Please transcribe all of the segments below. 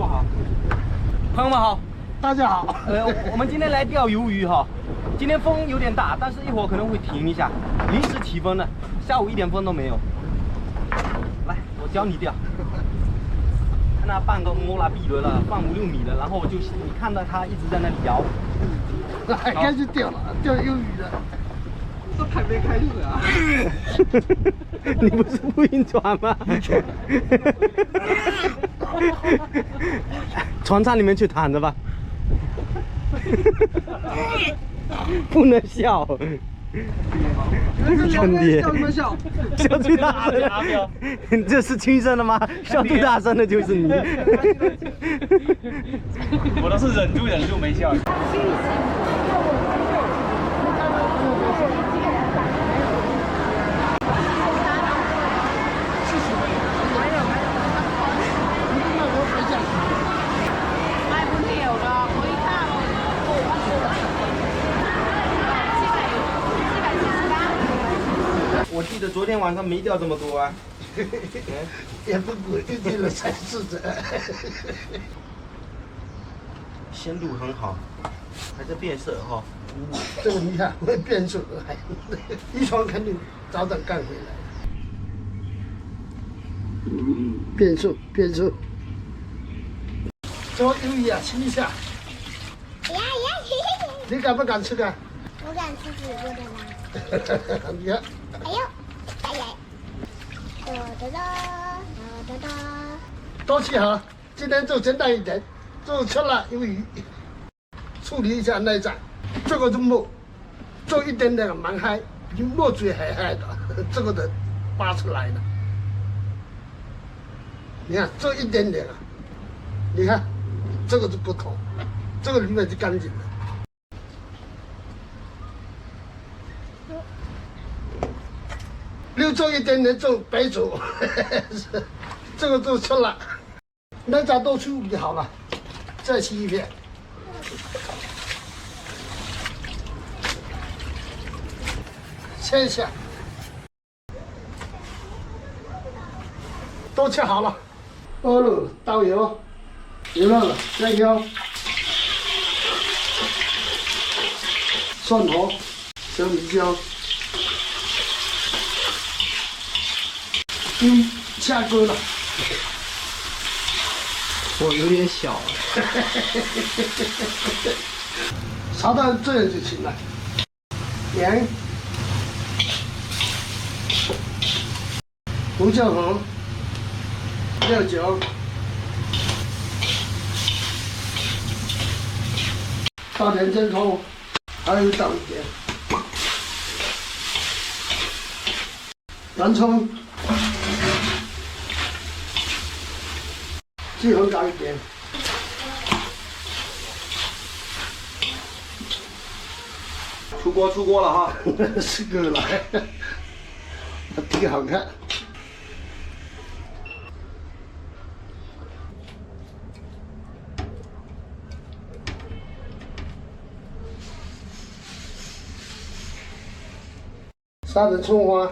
我好，朋友们好，大家好。我们今天来钓鱿鱼哈。今天风有点大，但是一会儿可能会停一下，临时起风的，下午一点风都没有。来，我教你钓。看它半个摸了壁轮了，放5、6米了，然后我就你看到它一直在那里摇。来，开始钓了，钓鱿鱼了。都还没开始啊！你不是不晕船吗？船舱里面去躺着吧。不能笑。兄弟，笑什么笑？笑最大声的。这是亲生的吗？笑最大声的就是你。我都是忍住没笑。我记得昨天晚上没钓这么多啊。也不贵，一斤了3、4折。鲜度很好，还在变色哈。这个你看会变色，一船肯定早点干回来。变色，变色。这鱿鱼啊，吃一下。呀！你敢不敢吃啊？我敢吃煮过的吗？你看。哎呦，哎呀！哒哒哒哒哒哒。多吃哈，今天做简单一点，做吃了鱿鱼，处理一下内脏，这个就墨，做一点点蛮嗨，比墨水还嗨的，这个的扒出来的。你看做一点点啊，你看这个就不同，这个里面就干净了。又做一点点做白煮，这个就吃了，内脏都处理好了，再洗一遍。切一下，都切好了，锅炉倒油，油热了加油，蒜头、小米椒。下锅了，我有点小。炒到这样就行了。盐、胡椒粉、料酒、倒点真葱，还有倒一点洋葱。鸡粉搞一点，出锅了哈，是个了，挺好看。杀点葱花，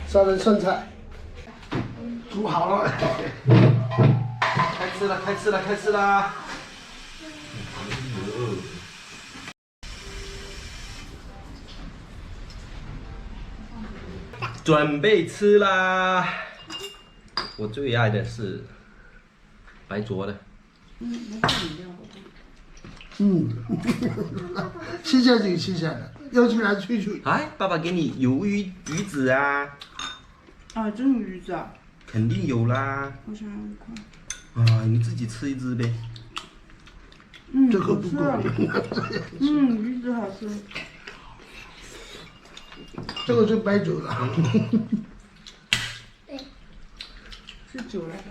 杀点剩菜。煮好了，开吃了。准备吃啦！我最爱的是白灼的。吃下去吃下来，要去拿吹吹。哎，爸爸给你鱿鱼子啊！啊，真有鱼子啊！肯定有啦。我想要一块。啊，你自己吃一只呗。这个不够。鱼子好吃。这个是白酒的。是酒来的。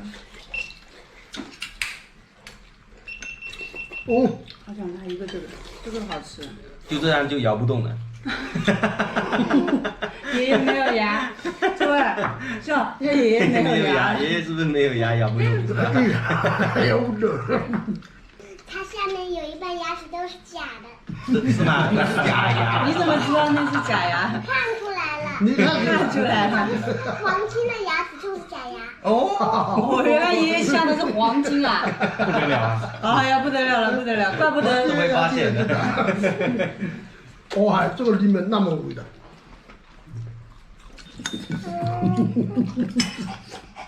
哦。好想拿一个这个好吃。就这样就摇不动了。爷爷没有牙，是吧？是吧？爷爷没有牙。爷爷是不是没有牙咬不动？咬不动。它下面有一半牙齿都是假的。是吗？那是假牙。你怎么知道那是假牙？看出来了。你看看出来了。黄金的牙齿就是假牙。我原来爷爷镶的是黄金啊！不得了啊！哎呀，不得了了，不得了，怪不得不会发现的。哇，这个里面那么味道。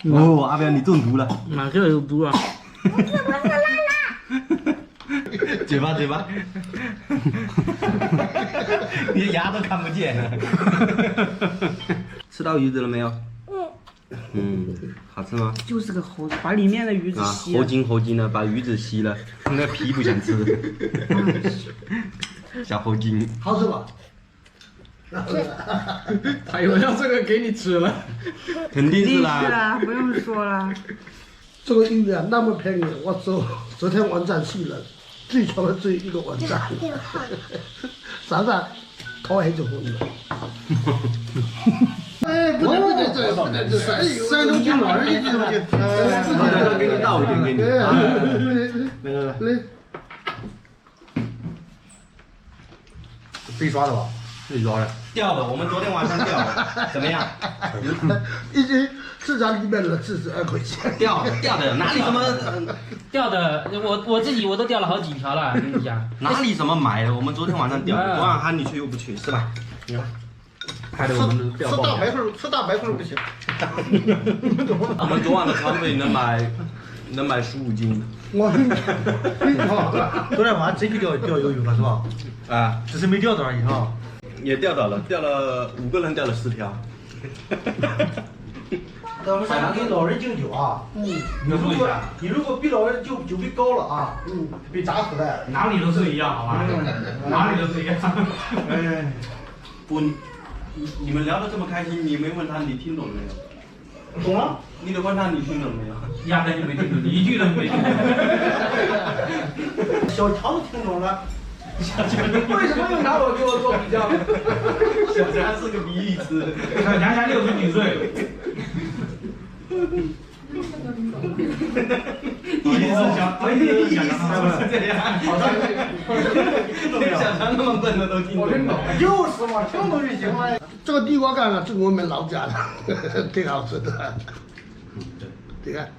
哦，阿彪你中毒了。哪个有毒啊？嘴巴。你的牙都看不见了。吃到鱼子了没有？好吃吗？就是个猴子，把里面的鱼子啊，吸了。猴精的，把鱼子吸了，那皮不想吃。小猴精。好吃吧？他以为要这个给你吃了。肯定是是啦。啊，不用说了。这个鱼啊那么便宜，我昨天晚上去了，最长的一个晚上，早上头黑就昏了。哎，不能这，山东军老人一句就，我给你倒一点给你。来，被抓的吧？被抓的。钓的，我们昨天晚上钓的，怎么样？一斤市场里面的42块钱。钓的，哪里什么钓的，我自己我都钓了好几条了，跟你讲。哪里什么买的？我们昨天晚上钓的，昨晚喊你去又不去，是吧？害得我们钓爆了。吃大白兔不行。我们昨晚的仓位能买15斤。昨天晚上真去钓鱿鱼了是吧？啊，只是没钓到而已哈。也钓到了5个人钓了10条。海南给老人敬酒啊！你如果比老人酒杯高了啊，被砸死的。哪里都是一样，好吧？哪里都是一样。哎，你们聊得这么开心，你没问他你听懂了没有？懂了。你得问他你听懂没有？压根就没听懂，你一句都没听懂。小强都听懂了。为什么又拿我给我做比较？小强是个比喻词。小强才60几岁。小强那么笨的都听懂了。就是嘛，听懂就行了。这个地瓜干啊，是我们老家的，挺好吃的。你看，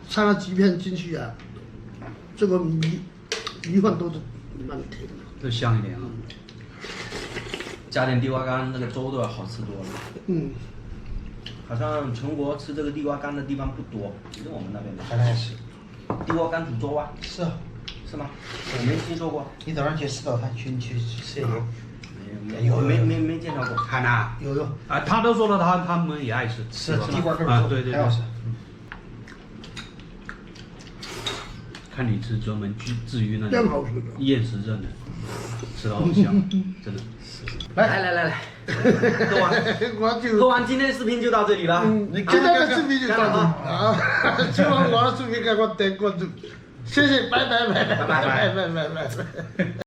掺了几片进去啊，这个米饭都是蛮甜的。都香一点啊。加点地瓜干，那个粥都要好吃多了。好像全国吃这个地瓜干的地方不多，只是我们那边的。海南也是。地瓜干煮粥啊？是啊。是吗？我没听说过。你早上去石岛，他去吃有。没见到过。海南。有。啊，他都说了，他们也爱吃。是地瓜干啊，对，还好吃。看你是专门治愈那种厌食症的，吃到好香，真的。来，喝完今天的视频就到这里了。你今天的视频就到这里啊！希望我的视频给我点关注，谢谢，拜拜。